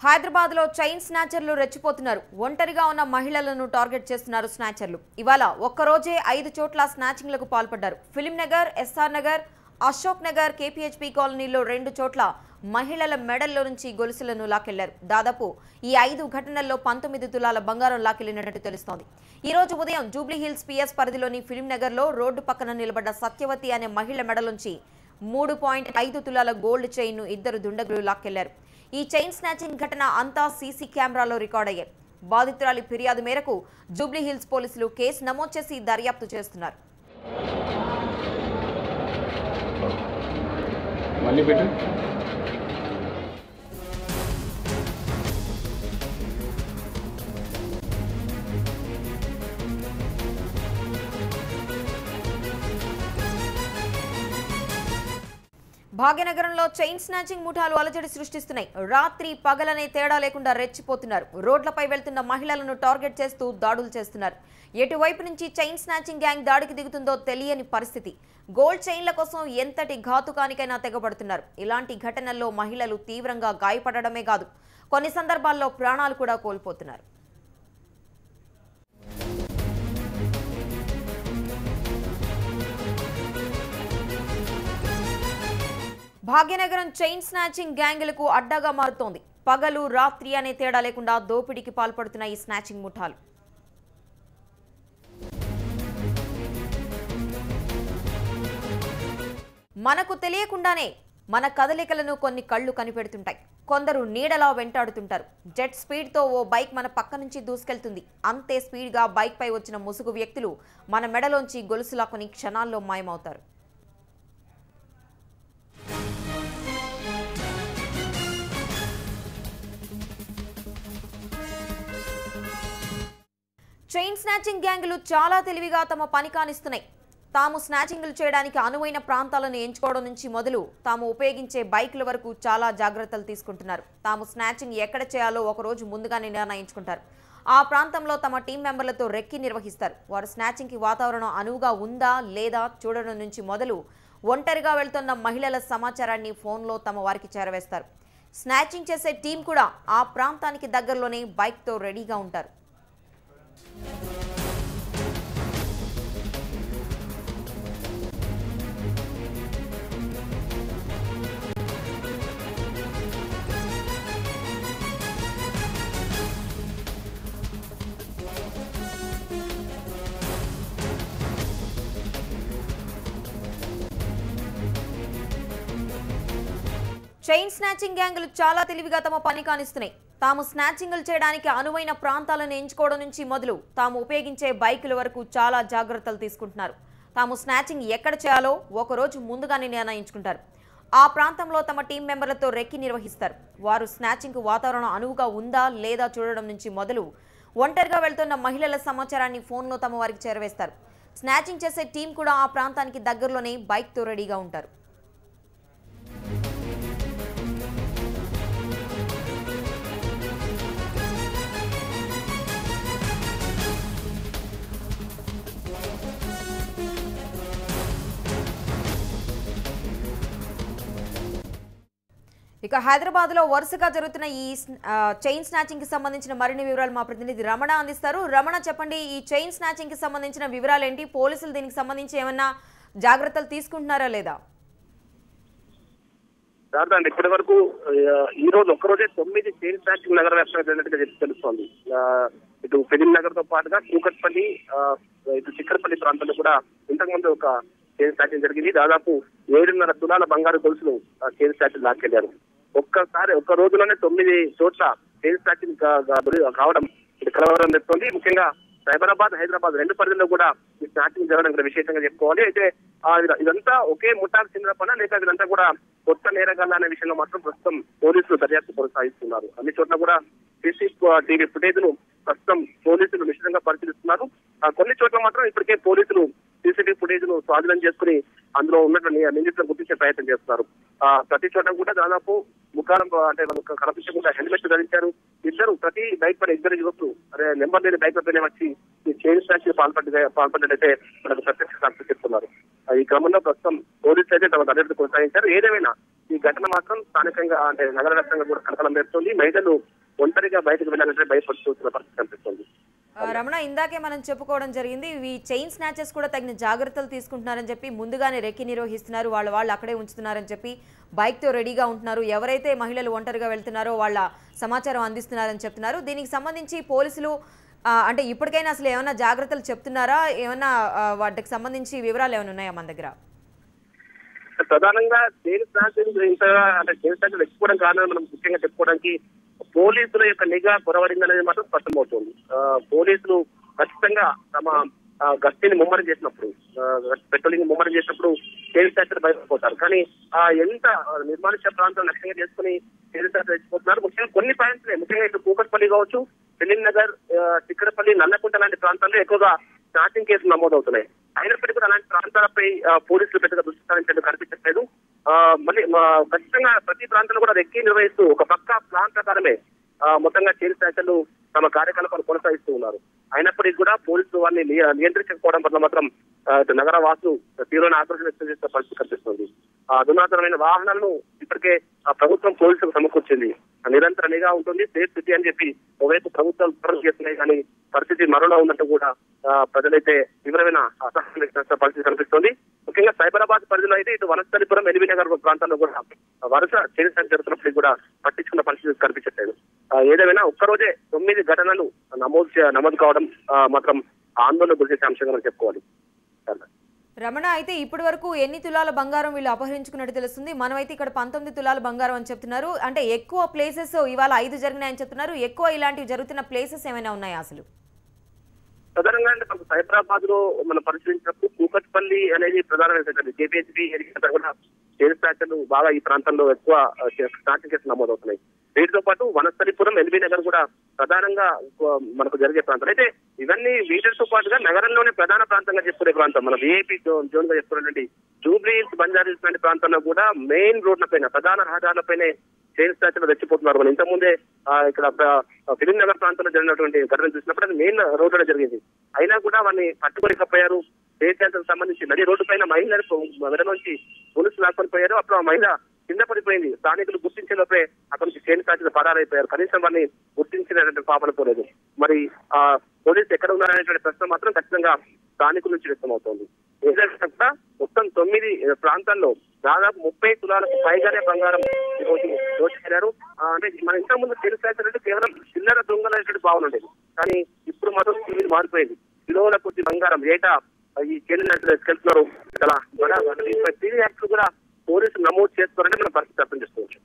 హైదరాబాద్ లో చైన్ స్నాచర్లు రెచ్చిపోతున్నారు. ఒంటరిగా ఉన్న మహిళలను టార్గెట్ చేస్తున్నారు స్నాచర్లు. ఇవాళ ఒక్కరోజే 5 చోట్ల స్నాచింగ్లకు పాల్పడ్డారు. ఫిలిం నగర్, ఎస్ఆర్ నగర్, అశోక్ నగర్, కేపీహెచ్పీ కాలనీలో 2 చోట్ల మహిళల మెడల్లో నుంచి గొలుసులను లాకెళ్లారు. దాదాపు ఈ 5 ఘటనల్లో 19 తులాల బంగారం లాకెళ్లినట్టు తెలుస్తోంది. ఈ రోజు ఉదయం జూబ్లీహిల్స్ పిఎస్ పరిధిలోని ఫిలిం నగర్ లో రోడ్డు పక్కన నిలబడ్డ సత్యవతి అనే మహిళ మెడలోంచి 3.5 తులాల గోల్డ్ చైన్ ను 2 దుండగులు లాక్కెళ్లారు. ఈ చైన్ స్నాచింగ్ ఘటన అంతా సీసీ కెమెరాలో రికార్డ్ అయ్యాయి. బాధితురాలి ఫిర్యాదు మేరకు జూబ్లీహిల్స్ పోలీసులు కేసు నమోదు చేసి దర్యాప్తు చేస్తున్నారు. భాగ్యనగరంలో చైన్ స్నాచింగ్ ముఠాలు అలజడి సృష్టిస్తున్నాయి. రాత్రి పగలనే తేడా లేకుండా రెచ్చిపోతున్నారు. రోడ్లపై వెళ్తున్న మహిళలను టార్గెట్ చేస్తూ దాడులు చేస్తున్నారు. ఎటువైపు నుంచి చైన్ స్నాచింగ్ గ్యాంగ్ దాడికి దిగుతుందో తెలియని పరిస్థితి. గోల్డ్ చైన్ల కోసం ఎంతటి ఘాతుకానికైనా తెగబడుతున్నారు. ఇలాంటి ఘటనల్లో మహిళలు తీవ్రంగా గాయపడడమే కాదు, కొన్ని సందర్భాల్లో ప్రాణాలు కూడా కోల్పోతున్నారు. భాగ్యనగరం చైన్ స్నాచింగ్ గ్యాంగులకు అడ్డాగా మారుతోంది. పగలు రాత్రి అనే తేడా లేకుండా దోపిడీకి పాల్పడుతున్న ఈ స్నాచింగ్ ముఠాలు మనకు తెలియకుండానే మన కదలికలను కొన్ని కళ్ళు కనిపెడుతుంటాయి. కొందరు నీడలా వెంటాడుతుంటారు. జెట్ స్పీడ్తో ఓ బైక్ మన పక్క నుంచి దూసుకెళ్తుంది. అంతే స్పీడ్గా బైక్ పై వచ్చిన ముసుగు వ్యక్తులు మన మెడలోంచి గొలుసులాకొని క్షణాల్లో మాయమవుతారు. చైన్ స్నాచింగ్ గ్యాంగులు చాలా తెలివిగా తమ పని కానిస్తున్నాయి. తాము స్నాచింగ్లు చేయడానికి అనువైన ప్రాంతాలను ఎంచుకోవడం నుంచి మొదలు తాము ఉపయోగించే బైకుల వరకు చాలా జాగ్రత్తలు తీసుకుంటున్నారు. తాము స్నాచింగ్ ఎక్కడ చేయాలో ఒకరోజు ముందుగానే నిర్ణయించుకుంటారు. ఆ ప్రాంతంలో తమ టీం మెంబర్లతో రెక్కి నిర్వహిస్తారు. వారు స్నాచింగ్కి వాతావరణం అనువుగా ఉందా లేదా చూడడం నుంచి మొదలు ఒంటరిగా వెళ్తున్న మహిళల సమాచారాన్ని ఫోన్లో తమ వారికి చేరవేస్తారు. స్నాచింగ్ చేసే టీం కూడా ఆ ప్రాంతానికి దగ్గరలోనే బైక్తో రెడీగా ఉంటారు. చైన్ స్నాచింగ్ గ్యాంగులు చాలా తెలివిగా తమ పని కానిస్తున్నాయి. తాము స్నాచింగ్లు చేయడానికి అనువైన ప్రాంతాలను ఎంచుకోవడం నుంచి మొదలు తాము ఉపయోగించే బైకుల వరకు చాలా జాగ్రత్తలు తీసుకుంటున్నారు. తాము స్నాచింగ్ ఎక్కడ చేయాలో ఒకరోజు ముందుగానే నిర్ణయించుకుంటారు. ఆ ప్రాంతంలో తమ టీం మెంబర్లతో రెక్కి నిర్వహిస్తారు. వారు స్నాచింగ్కు వాతావరణం అనువుగా ఉందా లేదా చూడడం నుంచి మొదలు ఒంటరిగా వెళ్తున్న మహిళల సమాచారాన్ని ఫోన్లో తమ వారికి చేరవేస్తారు. స్నాచింగ్ చేసే టీం కూడా ఆ ప్రాంతానికి దగ్గరలోనే బైక్తో రెడీగా ఉంటారు. ఇక హైదరాబాద్ లో వరుసగా జరుగుతున్న ఈ చైన్ స్నాచింగ్ కి సంబంధించిన మరిన్ని వివరాలు మా ప్రతినిధి రమణ అందిస్తారు. రమణ, చెప్పండి, ఈ చైన్ స్నాచింగ్ కి సంబంధించిన వివరాలు ఏంటి? పోలీసులు దీనికి సంబంధించి ఏమన్నా జాగ్రత్తలు తీసుకుంటున్నారా లేదా? ఇప్పటి వరకు ఈ రోజు ఒక్కరోజే 9 చైన్ స్నాచింగ్ నగర వ్యాప్తంగా జరిగినట్టుగా తెలుస్తోంది. ఇటు ఫిలిం నగర్ తో పాటుగా కూకట్పల్లి, ఇటు చిక్కడపల్లి ప్రాంతాల్లో కూడా ఇంతకుముందు ఒక చైన్ స్నాచింగ్ జరిగింది. దాదాపు 7.5 తులాల బంగారు గొలుసులు చైన్ స్నాచింగ్ లాక్కెళ్లారు. ఒక్క రోజులోనే 9 చోట్ల చైన్ స్నాచింగ్ కావడం ఇది కలవరం తెస్తుంది. ముఖ్యంగా సైబరాబాద్, హైదరాబాద్ 2 పరిధిలో కూడా ఈ స్నాచింగ్ జరగడం విశేషంగా చెప్పుకోవాలి. అయితే ఇదంతా ఒకే ముఠాకు చెందిన పనా లేక ఇదంతా కూడా కొత్త నేరగాళ్ళ అనే విషయంలో మాత్రం ప్రస్తుతం పోలీసులు దర్యాప్తు కొనసాగిస్తున్నారు. అన్ని చోట్ల కూడా CCTV ఫుటేజ్ ను ప్రస్తుతం పోలీసులు నిశ్చితంగా పరిశీలిస్తున్నారు. కొన్ని చోట్ల మాత్రం ఇప్పటికే పోలీసులు CCTV ఫుటేజ్ ను స్వాధీనం చేసుకుని అందులో ఉన్నటువంటి నిందితులను గుర్తించే ప్రయత్నం చేస్తున్నారు. ప్రతి చోట కూడా దాదాపు ముఖారం అంటే కనిపించకుండా హెల్మెట్ ధరించారు. ప్రతి బైక్ పైన 2 యువకులు నెంబర్ లేని బైక్ పైన వచ్చి ఈ చైన్ స్నాచింగ్ పాల్పడ్డట్టయితే మనకు ప్రత్యక్ష సాక్షి చెప్తున్నారు. ఈ క్రమంలో ప్రస్తుతం పోలీసులు అయితే తమ దర్యాప్తు కొనసాగించారు. ఏదేమైనా ఈ ఘటన మాత్రం స్థానికంగా అంటే నగర వ్యాప్తంగా కూడా కలకలం పెడుతుంది. మహిళలు ఒంటరిగా బయటకు వెళ్ళాలంటే భయపడుతున్న పరిస్థితి కనిపిస్తుంది. రమణ, ఇందాకే మనం చెప్పుకోవడం జరిగింది, ఈ చైన్ స్నాచెస్ కూడా తగిన జాగ్రత్తలు తీసుకుంటున్నారని చెప్పి ముందుగానే రెక్కి నిర్వహిస్తున్నారు, వాళ్ళు అక్కడే ఉంచుతున్నారని చెప్పి బైక్తో రెడీగా ఉంటున్నారు, ఎవరైతే మహిళలు ఒంటరిగా వెళ్తున్నారో వాళ్ళ సమాచారం అందిస్తున్నారని చెప్తున్నారు. దీనికి సంబంధించి పోలీసులు అంటే ఇప్పటికైనా అసలు ఏమైనా జాగ్రత్తలు చెప్తున్నారా, ఏమైనా వాటికి సంబంధించి వివరాలు ఏమైనా ఉన్నాయా మన దగ్గర? ప్రధానంగా చైన్ స్నాచింగ్ ఇంతగా అంటే చైన్ స్నాచింగ్ ఎక్కువడం కారణం మనం ముఖ్యంగా చెప్పుకోవడానికి పోలీసుల యొక్క నిఘా కొరవడిందనేది మాత్రం స్పష్టమవుతుంది. పోలీసులు ఖచ్చితంగా తమ గస్తీని ముమ్మరం చేసినప్పుడు, పెట్రోలింగ్ ముమ్మరం చేసినప్పుడు చైన్ స్నాచర్ బయటపోతారు. కానీ ఎంత నిర్మానుష్య ప్రాంతం లక్ష్యంగా చేసుకుని చైన్ స్నాచర్ తెచ్చిపోతున్నారు. ముఖ్యంగా కొన్ని పాయింట్స్, ముఖ్యంగా ఇటు కూకట్పల్లి కావచ్చు, ఫిలిం నగర్, చిక్కడపల్లి, నల్లకుంట లాంటి ప్రాంతాల్లో ఎక్కువగా స్నాచింగ్ కేసులు నమోదవుతున్నాయి. అయినప్పటికీ కూడా అలాంటి ప్రాంతాలపై పోలీసులు పెద్దగా దృష్టి సారించేందుకు కనిపించట్లేదు. మళ్ళీ ఖచ్చితంగా ప్రతి ప్రాంతంలో కూడా రెక్కి నిర్వహిస్తూ ఒక పక్కా ప్లాన్ ప్రకారమే మొత్తంగా చైన్ స్నాచర్లు తమ కార్యకలాపాలు కొనసాగిస్తూ ఉన్నారు. అయినప్పటికీ కూడా పోలీసులు వారిని నియంత్రించకపోవడం వల్ల మాత్రం నగర వాసులు తీవ్రమైన ఆక్రోశం వ్యక్తం చేసే పరిస్థితి కనిపిస్తుంది. అధునాతనమైన వాహనాలను ఇప్పటికే ప్రభుత్వం పోలీసులకు సమకూర్చింది. నిరంతర నిఘా ఉంటుంది, సేఫ్ సిటీ అని చెప్పి ఒకవైపు ప్రభుత్వాలు చేస్తున్నాయి, కానీ పరిస్థితి మరోలా ఉన్నట్టు కూడా ప్రజలైతే తీవ్రమైన అసహనం వ్యక్తం పరిస్థితి కనిపిస్తుంది. ముఖ్యంగా సైబరాబాద్ పరిధిలో అయితే ఇటు వనస్థలిపురం, ఎల్బీ నగర్ ప్రాంతాల్లో కూడా వరుస చైన్ స్నాచింగ్ జరుగుతున్నప్పటికీ కూడా పట్టించుకున్న పరిస్థితి కనిపించట్లేదు. ఏదేమైనా ఒక్కరోజే 9 ఘటనలు నమోదు కావడం మాత్రం ఆందోళన గురిచేసే అంశంగా మనం చెప్పుకోవాలి. రమణ, అయితే ఇప్పటి వరకు ఎన్ని తులాల బంగారం వీళ్ళు అపహరించుకున్నట్టు తెలుస్తుంది? మనమైతే ఇక్కడ 19 తులాల బంగారం అని చెప్తున్నారు. అంటే ఎక్కువ ప్లేసెస్ ఇవాళ 5 జరిగినాయని చెప్తున్నారు. ఎక్కువ ఇలాంటివి జరుగుతున్న ప్లేసెస్ ఏమైనా ఉన్నాయా అసలు? ప్రధానంగా అంటే మనకు సైబరాబాద్ లో మనం పరిశీలించినప్పుడు కూకట్పల్లి అనేది ప్రధానమైన కేపీహెచ్బీ కూడా చైన్ స్నాచర్లు బాగా ఈ ప్రాంతంలో ఎక్కువ స్నాచింగ్ కేసులు నమోదవుతున్నాయి. వీటితో పాటు వనస్థలిపురం, ఎల్బీ నగర్ కూడా ప్రధానంగా మనకు జరిగే ప్రాంతాలు. అయితే ఇవన్నీ వీటితో పాటుగా నగరంలోనే ప్రధాన ప్రాంతంగా చెప్పుకునే ప్రాంతం, మన విఐపీ జోన్ గా చెప్పుకున్నటువంటి జూబ్లీ హిల్స్, బంజారా లాంటి ప్రాంతాల్లో కూడా మెయిన్ రోడ్లపైన, ప్రధాన రహదారులపైనే చైన్ స్నాచర్లు రెచ్చిపోతున్నారు. మనం ఇంతకుముందే ఇక్కడ ఫిలిం నగర్ ప్రాంతంలో జరిగినటువంటి ఘటన చూసినప్పుడు అది మెయిన్ రోడ్లో జరిగింది. అయినా కూడా వారిని పట్టుకోలేకపోయారు. చైన్ స్నాచర్లకు సంబంధించి నది రోడ్డు పైన మహిళలకు మెడ నుంచి పోలీసులు లాక్కొని పోయారు. అప్పుడు ఆ మహిళ కింద పడిపోయింది. స్థానికులు గుర్తించే లోపే అక్కడి నుంచి చైన్ స్నాచర్లు పరారైపోయారు. కనీసం వారిని గుర్తించినటువంటి పాపన పోలేదు. మరి పోలీసులు ఎక్కడ ఉన్నారనేటువంటి ప్రశ్న మాత్రం ఖచ్చితంగా స్థానికుల నుంచి వ్యక్తమవుతోంది. ఏదైనా మొత్తం 9 ప్రాంతాల్లో దాదాపు 30 తులాలకు పైగానే బంగారం దోచుకెళ్లారు. అంటే మన ఇంత ముందు చైన్ స్నాచర్ అంటే కేవలం చిల్లర దొంగలనేటువంటి భావన ఉండేది. కానీ ఇప్పుడు మాత్రం తీరు మారిపోయింది. కిలోల కొద్ది బంగారం ఏటా ఈ చైన్ స్నాచర్లు తీసుకెళ్తున్నారు. చాలా యాక్ట్లు కూడా పోలీసులు నమోదు చేస్తున్నారంటే మనం పరిస్థితి అర్థం చేసుకోవచ్చు.